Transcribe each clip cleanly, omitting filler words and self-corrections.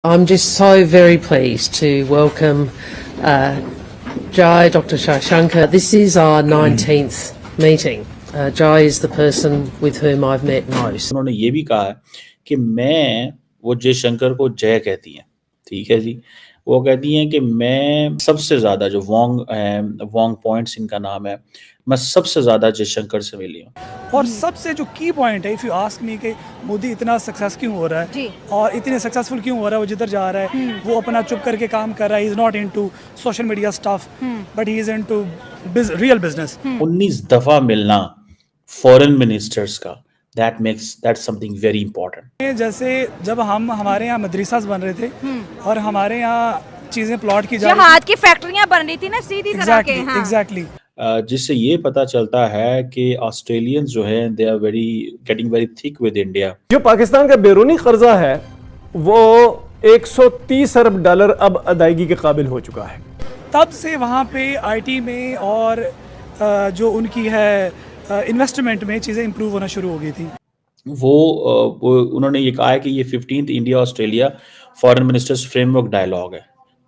I'm just so very pleased to welcome uh, Jai, Dr. Shankar. This is our 19th meeting. Jai is the person with whom I've met most. उन्होंने ये भी कहा है कि मैं वो जयशंकर को जय कहती हैं, ठीक है जी। वो कहती हैं कि मैं सबसे ज़्यादा जो वोंग पॉइंट्स इनका नाम है, मैं सबसे ज़्यादा जयशंकर से मिली हूँ। और सबसे जो की पॉइंट है, इफ़ यू आस्क मी कि मोदी इतना सक्सेस क्यों हो रहा है और इतने सक्सेसफुल क्यों हो रहा है, वो जिधर जा रहा है वो अपना चुप करके काम कर रहा है। He is not into social media stuff but he is into real business. 19 दफ़ा मिलना फॉरेन मिनिस्टर्स का, that's something very important। जैसे जब हमारे यहाँ मदरसास बन रहे थे और हमारे यहाँ चीज़ें प्लॉट की जा हाथ की फैक्ट्रियां बन रही थी ना सीधी तरह के। हाँ। एग्जैक्टली जिससे ये पता चलता है कि ऑस्ट्रेलियंस जो हैं they are getting very thick with India. जो पाकिस्तान का बैरूनी कर्जा है वो 130 अरब डॉलर अब अदायगी के काबिल हो चुका है। तब से वहाँ पे आईटी में और जो उनकी है इन्वेस्टमेंट में चीज़ें इंप्रूव होना शुरू हो गई थी। वो उन्होंने ये कहा है कि ये 15th India Australia foreign ministers framework dialogue है,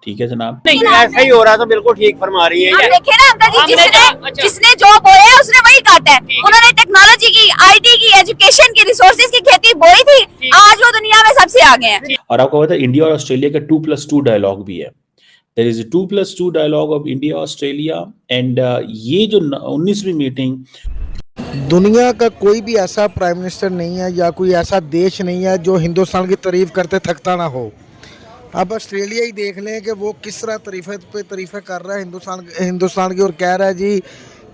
ठीक है जनाब। नहीं ऐसा ही हो रहा तो बिल्कुल ठीक फरमा रही है। देखिए ना अंकल जी, जिसने जो बोया उसने वही काटा है। उन्होंने टेक्नोलॉजी की, आईटी की, एजुकेशन की, रिसोर्सेज की खेती बोई थी, आज वो दुनिया में सबसे आगे हैं। और आपको पता है इंडिया और ऑस्ट्रेलिया का 2+2 डायलॉग भी है। There is a 2+2 dialogue of India Australia and ये जो 19वीं मीटिंग, दुनिया का कोई भी ऐसा प्राइम मिनिस्टर नहीं है या कोई ऐसा देश नहीं है जो हिंदुस्तान की तारीफ करते थकता ना हो। अब ऑस्ट्रेलिया ही देख लें कि वो किस तरह तारीफ़ें कर रहा है हिंदुस्तान की, और कह रहा है जी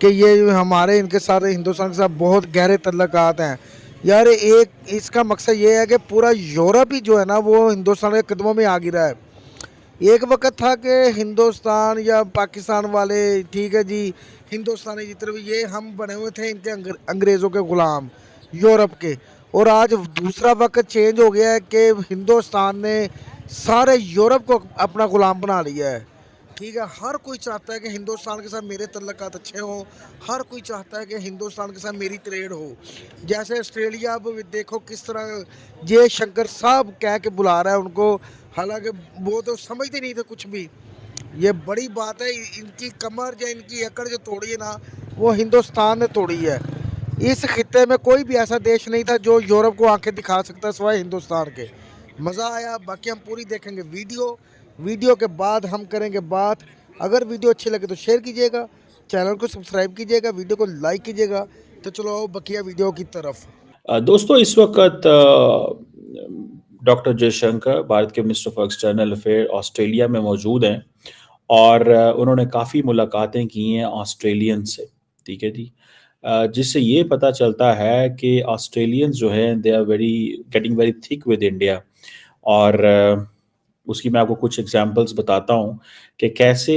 कि ये हमारे इनके साथ हिंदुस्तान के साथ बहुत गहरे तल्लुकात हैं। यार एक इसका मकसद ये है कि पूरा यूरोप ही जो है ना वो हिंदुस्तान के कदमों में आ गिरा है। एक वक्त था कि हिंदुस्तान या पाकिस्तान वाले, ठीक है जी, हिंदुस्तानी जितने भी ये हम बने हुए थे इनके अंग्रेज़ों के ग़ुलाम यूरोप के, और आज दूसरा वक्त चेंज हो गया है कि हिंदुस्तान ने सारे यूरोप को अपना ग़ुलाम बना लिया है। ठीक है, हर कोई चाहता है कि हिंदुस्तान के साथ मेरे तल्लुकात अच्छे हों, हर कोई चाहता है कि हिंदुस्तान के साथ मेरी ट्रेड हो। जैसे ऑस्ट्रेलिया अब देखो किस तरह जयशंकर साहब कह के बुला रहा है उनको, हालांकि वो तो समझते नहीं थे कुछ भी। ये बड़ी बात है, इनकी कमर या इनकी अकड़ जो तोड़ी है ना वो हिंदुस्तान ने तोड़ी है। इस खित्ते में कोई भी ऐसा देश नहीं था जो यूरोप को आंखें दिखा सकता सिवाय हिंदुस्तान के। मज़ा आया, बाकी हम पूरी देखेंगे वीडियो के बाद हम करेंगे बात। अगर वीडियो अच्छी लगे तो शेयर कीजिएगा, चैनल को सब्सक्राइब कीजिएगा, वीडियो को लाइक कीजिएगा। तो चलो आओ बकिया वीडियो की तरफ। दोस्तों इस वक्त डॉक्टर जयशंकर भारत के minister for external affair Australia में मौजूद हैं और उन्होंने काफ़ी मुलाकातें की हैं ऑस्ट्रेलियन से, ठीक है जी। जिससे ये पता चलता है कि ऑस्ट्रेलियंस जो हैं they are getting very thick with India. और उसकी मैं आपको कुछ एग्जांपल्स बताता हूँ कि कैसे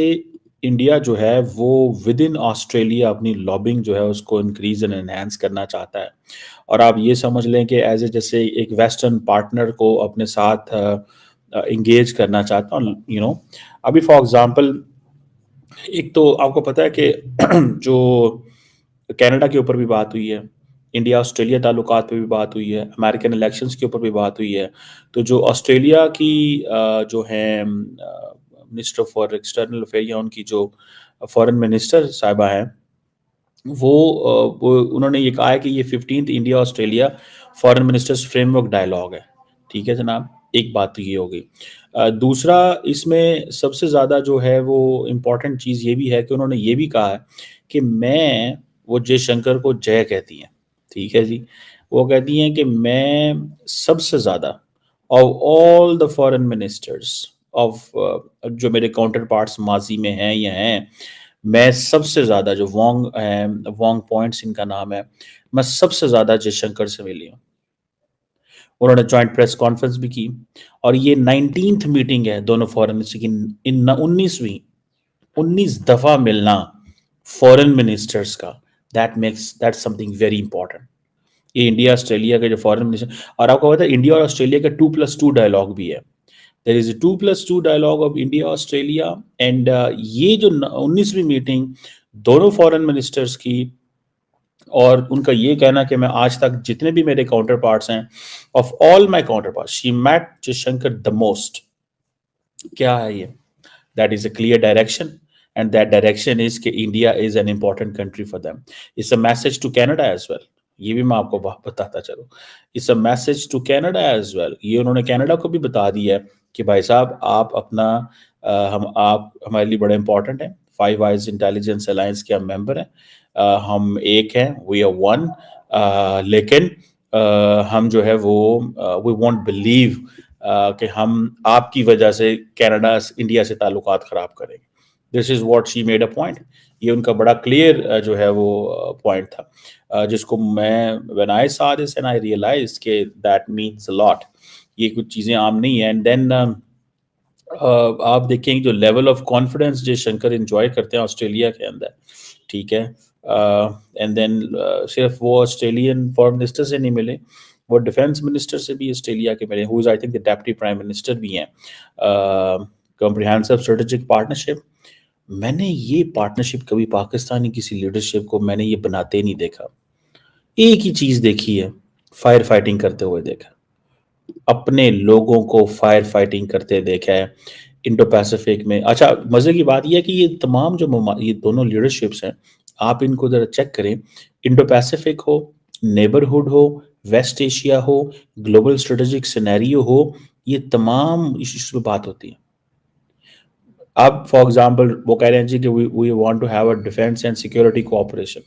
इंडिया जो है वो विद इन ऑस्ट्रेलिया अपनी लॉबिंग जो है उसको इंक्रीज एंड एनहांस करना चाहता है। और आप ये समझ लें कि एज ए जैसे एक वेस्टर्न पार्टनर को अपने साथ इंगेज करना चाहता हूँ। अभी फॉर एग्जांपल एक तो आपको पता है कि जो कनाडा के ऊपर भी बात हुई है, इंडिया ऑस्ट्रेलिया ताल्लुकात पे भी बात हुई है, अमेरिकन इलेक्शंस के ऊपर भी बात हुई है। तो जो ऑस्ट्रेलिया की जो है मिनिस्टर फॉर एक्सटर्नल अफेयर या उनकी जो फॉरेन मिनिस्टर साहिबा हैं वो उन्होंने ये कहा है कि ये 15th India Australia foreign ministers framework dialogue है, ठीक है जनाब। एक बात तो ये हो गई। दूसरा इसमें सबसे ज़्यादा जो है वो इम्पॉर्टेंट चीज़ ये भी है कि उन्होंने ये भी कहा है कि मैं वो जयशंकर को जय कहती हैं, ठीक है जी। वो कहती हैं कि मैं सबसे ज़्यादा of all the foreign ministers of जो मेरे काउंटर पार्ट्स माजी में हैं या हैं, मैं सबसे ज़्यादा जो वोंग पॉइंट्स इनका नाम है, मैं सबसे ज़्यादा जयशंकर से मिली हूँ। उन्होंने जॉइंट प्रेस कॉन्फ्रेंस भी की और ये 19th मीटिंग है दोनों फॉरेन मिनिस्टर की। इन 19 दफ़ा मिलना फॉरेन मिनिस्टर्स का, that's something very important। ये इंडिया ऑस्ट्रेलिया के जो फॉरेन मिनिस्टर, और आपको पता है इंडिया और ऑस्ट्रेलिया का 2+2 डायलॉग भी है। There is a 2+2 dialogue of India Australia and ये जो 19वीं मीटिंग दोनों फॉरेन मिनिस्टर्स की, और उनका ये कहना कि मैं आज तक जितने भी मेरे काउंटर पार्ट्स हैं, of all my counterparts she met Jaishankar the most, क्या है ये? That is a clear direction, and that direction is कि India is an important country for them. It's a message to Canada as well. ये भी मैं आपको बताता चलूँ. It's a message to Canada as well. ये उन्होंने कनाडा को भी बता दिया है कि भाई साहब आप अपना आप हमारे लिए बड़े इंपॉर्टेंट हैं. फाइव आइज इंटेलिजेंस अलायंस के हम मेंबर हैं. हम एक हैं, वी आर वन. लेकिन हम जो है वो वी वोंट बिलीव कि हम आपकी वजह से कनाडा इंडिया से ताल्लुकात ख़राब करेंगे. This is what she made a point. ये उनका बड़ा क्लियर जो है वो पॉइंट था, जिसको मैं when I saw this and I realise के दैट मीन्स अ लॉट. ये कुछ चीज़ें आम नहीं है. एंड देन आप देखेंगे जो level of confidence Jaishankar enjoy करते हैं ऑस्ट्रेलिया के अंदर, ठीक है. एंड देन सिर्फ वो ऑस्ट्रेलियन फॉरेन मिनिस्टर से नहीं मिले, वो डिफेंस मिनिस्टर से भी ऑस्ट्रेलिया के मिले, who is I think the deputy prime minister भी हैं. कॉम्प्रिहेंसिव स्ट्रेटेजिक पार्टनरशिप, मैंने ये पार्टनरशिप कभी पाकिस्तानी किसी लीडरशिप को मैंने ये बनाते नहीं देखा. एक ही चीज़ देखी है, फायर फाइटिंग करते हुए देखा, अपने लोगों को फायर फाइटिंग करते देखा है इंडो पैसिफिक में. अच्छा, मज़े की बात यह है कि ये तमाम जो ये दोनों लीडरशिप्स हैं, आप इनको ज़रा चेक करें. इंडो पैसिफिक हो, नेबरहुड हो, वेस्ट एशिया हो, ग्लोबल स्ट्रेटेजिक सिनेरियो हो, ये तमाम इश्यूज पे बात होती है. अब फॉर एग्जांपल वो कह रहे हैं जी कि we want to have a defence and security cooperation.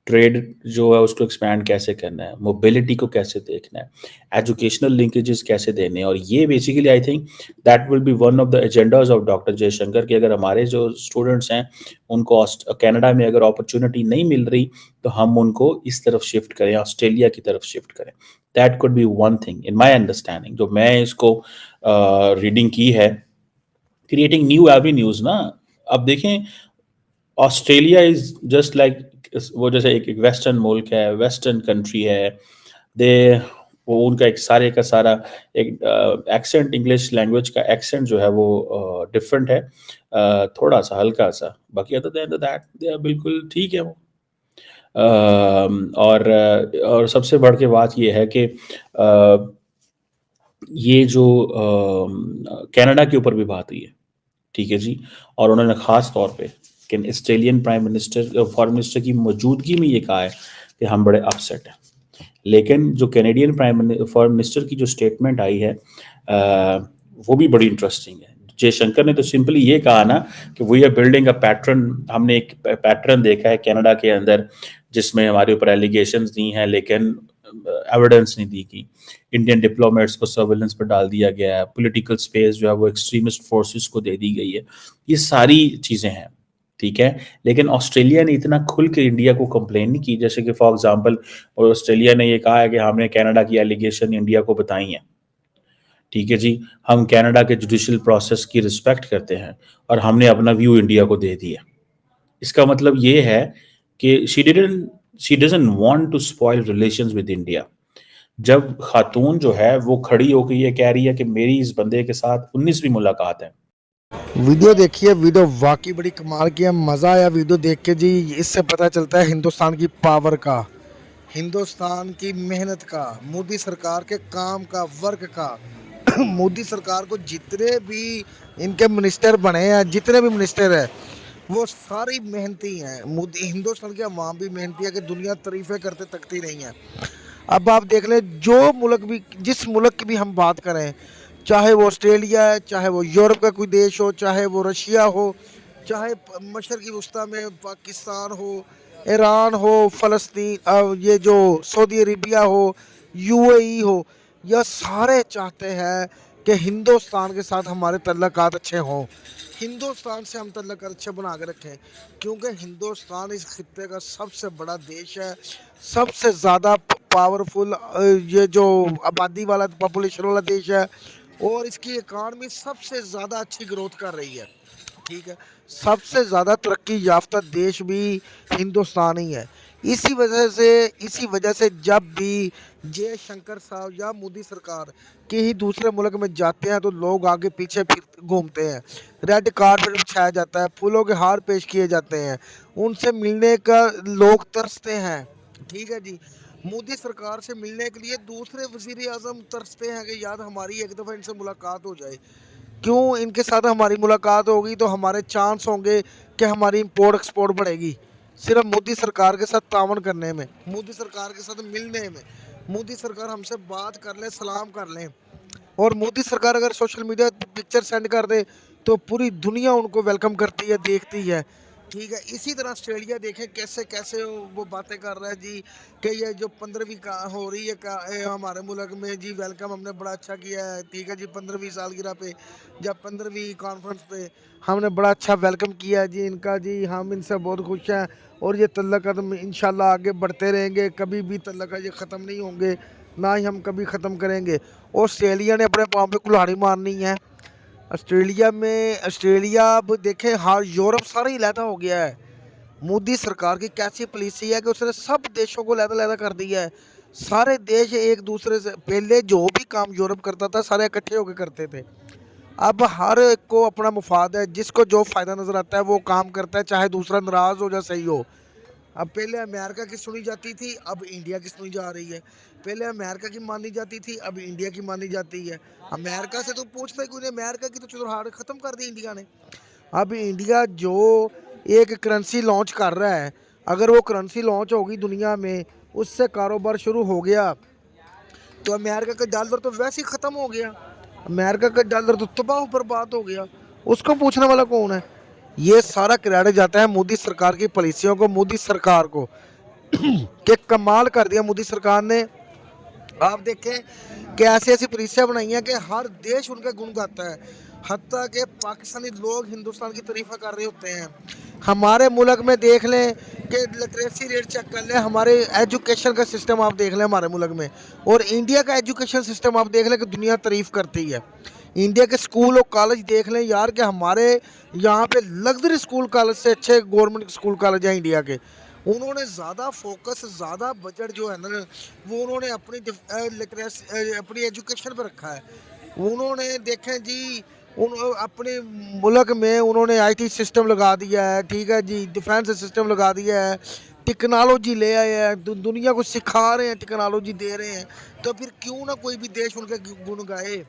Trade जो है उसको एक्सपैंड कैसे करना है, मोबिलिटी को कैसे देखना है, एजुकेशनल लिंकेजेस कैसे देने हैं. और ये basically I think that will be one of the agendas of doctor Jaishankar कि अगर हमारे जो स्टूडेंट्स हैं उनको कनाडा में अगर अपॉर्चुनिटी नहीं मिल रही तो हम उनको इस तरफ शिफ्ट करें, ऑस्ट्रेलिया की तरफ शिफ्ट करें. That could be one thing in my understanding, जो मैं इसको रीडिंग की है. क्रिएटिंग न्यू एवेन्यूज ना. अब देखें, ऑस्ट्रेलिया इज जस्ट लाइक वो जैसे एक वेस्टर्न मुल्क है, वेस्टर्न कंट्री है. दे वो उनका एक सारे का सारा एक एक्सेंट, इंग्लिश लैंग्वेज का एक्सेंट जो है वो डिफरेंट है, थोड़ा सा हल्का सा. बाकी अदर देन दैट दे बिल्कुल ठीक है वो. और सबसे बढ़ के बात ये है कि ये जो कनाडा के ऊपर भी बात हुई है, ठीक है जी. और उन्होंने ख़ास तौर पे कि Australian prime minister foreign minister की मौजूदगी में ये कहा है कि हम बड़े अपसेट हैं. लेकिन जो कैनेडियन फॉरेन मिनिस्टर की जो स्टेटमेंट आई है वो भी बड़ी इंटरेस्टिंग है. जयशंकर ने तो सिंपली ये कहा ना कि we are building a pattern. हमने एक पैटर्न देखा है कनाडा के अंदर जिसमें हमारे ऊपर एलिगेशंस दी हैं लेकिन एविडेंस नहीं दी गई. इंडियन डिप्लोमेट्स को सर्वेलेंस पर डाल दिया गया है. पॉलिटिकल स्पेस जो है वो एक्सट्रीमिस्ट फोर्सेस को दे दी गई है. ये सारी चीज़ें हैं, ठीक है. लेकिन ऑस्ट्रेलिया ने इतना खुल के इंडिया को कंप्लेन नहीं की. जैसे कि फॉर एग्जांपल ऑस्ट्रेलिया ने ये कहा है कि हमने कनाडा की एलिगेशन इंडिया को बताई हैं, ठीक है जी. हम कनाडा के जुडिशियल प्रोसेस की रिस्पेक्ट करते हैं और हमने अपना व्यू इंडिया को दे दिया. इसका मतलब ये है कि she doesn't want to spoil relations with India. जब खातून जो है वो खड़ी होकर ये कह रही है कि मेरी इस बंदे के साथ 19वीं मुलाकात है. वीडियो देखिए, वीडियो वाकई बड़ी कमाल की है. मज़ा आया वीडियो देख के जी. इससे पता चलता है हिंदुस्तान की पावर का, हिंदुस्तान की मेहनत का, मोदी सरकार के काम का, वर्क का. मोदी सरकार को जितने भी इनके मिनिस्टर बने हैं, जितने भी मिनिस्टर हैं, वो सारी मेहनती हैं. मोदी हिंदुस्तान की आवाम भी मेहनती है कि दुनिया तारीफ़ें करते तकती नहीं है. अब आप देख लें, जो मुल्क भी, जिस मुल्क की भी हम बात करें, चाहे वो ऑस्ट्रेलिया है, चाहे वो यूरोप का कोई देश हो, चाहे वो रशिया हो, चाहे मशरक़ी वस्ती में पाकिस्तान हो, ईरान हो, फ़लस्तीन, ये जो सऊदी अरेबिया हो, यूएई हो, यह सारे चाहते हैं कि हिंदुस्तान के साथ हमारे तल्लुकात अच्छे हों, हिंदुस्तान से हम तल्लुकात अच्छे बना के रखें. क्योंकि हिंदुस्तान इस खित्ते का सबसे बड़ा देश है, सबसे ज़्यादा पावरफुल, ये जो आबादी वाला, पॉपुलेशन वाला देश है, और इसकी इकानमी सबसे ज़्यादा अच्छी ग्रोथ कर रही है, ठीक है. सबसे ज़्यादा तरक्की याफ्ता देश भी हिंदुस्तान ही है. इसी वजह से जब भी जयशंकर साहब या मोदी सरकार के ही दूसरे मुल्क में जाते हैं तो लोग आगे पीछे फिर घूमते हैं. रेड कार्पेट बिछाया जाता है, फूलों के हार पेश किए जाते हैं, उनसे मिलने का लोग तरसते हैं, ठीक है जी. मोदी सरकार से मिलने के लिए दूसरे वज़ीर आज़म तरसते हैं कि यार हमारी एक दफ़ा इनसे मुलाकात हो जाए. क्यों इनके साथ हमारी मुलाकात होगी तो हमारे चांस होंगे कि हमारी इंपोर्ट एक्सपोर्ट बढ़ेगी। सिर्फ मोदी सरकार के साथ तावन करने में, मोदी सरकार के साथ मिलने में, मोदी सरकार हमसे बात कर ले, सलाम कर लें, और मोदी सरकार अगर सोशल मीडिया पिक्चर सेंड कर दे तो पूरी दुनिया उनको वेलकम करती है, देखती है। ठीक है, इसी तरह ऑस्ट्रेलिया देखें कैसे कैसे वो बातें कर रहा है जी कि ये जो 15वीं का हो रही है हमारे मुल्क में जी, वेलकम हमने बड़ा अच्छा किया है। ठीक है जी, 15वीं सालगिरह पे जब 15वीं कॉन्फ्रेंस पे हमने बड़ा अच्छा वेलकम किया है जी इनका जी, हम इनसे बहुत खुश हैं और ये तल्लक कदम इंशाल्लाह आगे बढ़ते रहेंगे, कभी भी तल्लक ये ख़त्म नहीं होंगे, ना ही हम कभी ख़त्म करेंगे। ऑस्ट्रेलिया ने अपने पाँव पे कुल्हाड़ी मारनी है। ऑस्ट्रेलिया अब देखें, हर यूरोप सारा ही लहदा हो गया है। मोदी सरकार की कैसी पॉलिसी है कि उसने सब देशों को लहदा कर दिया है। सारे देश एक दूसरे से, पहले जो भी काम यूरोप करता था सारे इकट्ठे होकर करते थे, अब हर एक को अपना मुफाद है, जिसको जो फ़ायदा नज़र आता है वो काम करता है, चाहे दूसरा नाराज़ हो या सही हो। अब पहले अमेरिका की सुनी जाती थी, अब इंडिया की सुनी जा रही है। पहले अमेरिका की मानी जाती थी, अब इंडिया की मानी जाती है। अमेरिका से तो पूछते ही कोई नहीं, अमेरिका की तो चुरहाड़ ख़त्म कर दी इंडिया ने। अब इंडिया जो एक करेंसी लॉन्च कर रहा है, अगर वो करेंसी लॉन्च होगी दुनिया में, उससे कारोबार शुरू हो गया तो अमेरिका का डॉलर तो वैसे ही ख़त्म हो गया, अमेरिका का डॉलर तो तबाह बर्बाद हो गया। उसको पूछने वाला कौन है? ये सारा क्रेडिट जाता है मोदी सरकार की पॉलिसियों को, मोदी सरकार को कि कमाल कर दिया मोदी सरकार ने। आप देखें कि ऐसी ऐसी पॉलिसियाँ बनाई हैं कि हर देश उनके गुण गाता है, हत्ता कि पाकिस्तानी लोग हिंदुस्तान की तारीफ़ कर रहे होते हैं। हमारे मुल्क में देख लें कि लिटरेसी रेट चेक कर लें, हमारे एजुकेशन का सिस्टम आप देख लें हमारे मुल्क में, और इंडिया का एजुकेशन सिस्टम आप देख लें कि दुनिया तारीफ़ करती है। इंडिया के स्कूल और कॉलेज देख लें यार कि हमारे यहाँ पे लग्जरी स्कूल कॉलेज से अच्छे गवर्नमेंट स्कूल कॉलेज हैं इंडिया के। उन्होंने ज़्यादा फोकस, ज़्यादा बजट जो है ना वो उन्होंने अपनी लिटरेसी, अपनी एजुकेशन पर रखा है। उन्होंने देखें जी, अपने मुल्क में उन्होंने IT सिस्टम लगा दिया है। ठीक है जी, डिफेंस सिस्टम लगा दिया है, टेक्नोलॉजी ले आए हैं, दुनिया को सिखा रहे हैं, टेक्नोलॉजी दे रहे हैं। तो फिर क्यों ना कोई भी देश उनके गुण गाए?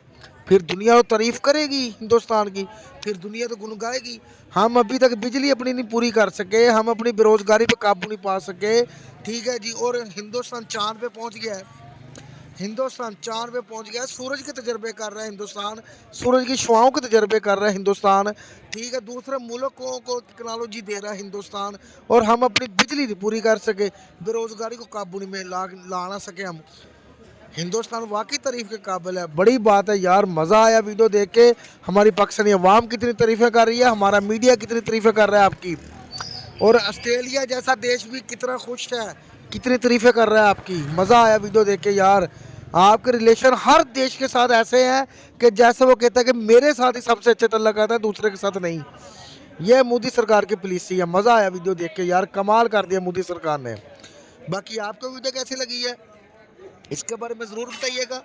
फिर दुनिया तो तारीफ़ करेगी हिंदुस्तान की, फिर दुनिया तो गुण गाएगी। हम अभी तक बिजली अपनी नहीं पूरी कर सके, हम अपनी बेरोज़गारी पे काबू नहीं पा सके। ठीक है जी, और हिंदुस्तान चाँद पे पहुंच गया है, हिंदुस्तान चाँद पे पहुंच गया है। सूरज के तजर्बे कर रहा है हिंदुस्तान, सूरज की शुआओं के तजर्बे कर रहा है हिंदुस्तान। ठीक है, दूसरे मुल्कों को टेक्नोलॉजी दे रहा है हिंदुस्तान, और हम अपनी बिजली नहीं पूरी कर सके, बेरोज़गारी को काबू में ला ना सके हम। हिंदुस्तान वाकई तारीफ़ के काबिल है। बड़ी बात है यार, मज़ा आया वीडियो देख के। हमारी पाकिस्तानी अवाम कितनी तारीफ़ें कर रही है, हमारा मीडिया कितनी तारीफ़ें कर रहा है आपकी, और ऑस्ट्रेलिया जैसा देश भी कितना खुश है, कितनी तारीफ़ें कर रहा है आपकी। मज़ा आया वीडियो देख के यार। आपके रिलेशन हर देश के साथ ऐसे हैं कि जैसे वो कहता है कि मेरे साथ ही सबसे अच्छे तल्लक आता है, दूसरे के साथ नहीं। यह मोदी सरकार की पॉलिसी है। मज़ा आया वीडियो देख के यार, कमाल कर दिया मोदी सरकार ने। बाकी आपको वीडियो कैसी लगी है इसके बारे में ज़रूर बताइएगा।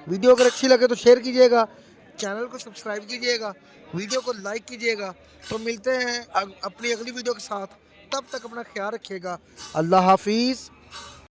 वीडियो अगर अच्छी लगे तो शेयर कीजिएगा, चैनल को सब्सक्राइब कीजिएगा, वीडियो को लाइक कीजिएगा। तो मिलते हैं अपनी अगली वीडियो के साथ, तब तक अपना ख्याल रखिएगा। अल्लाह हाफिज़।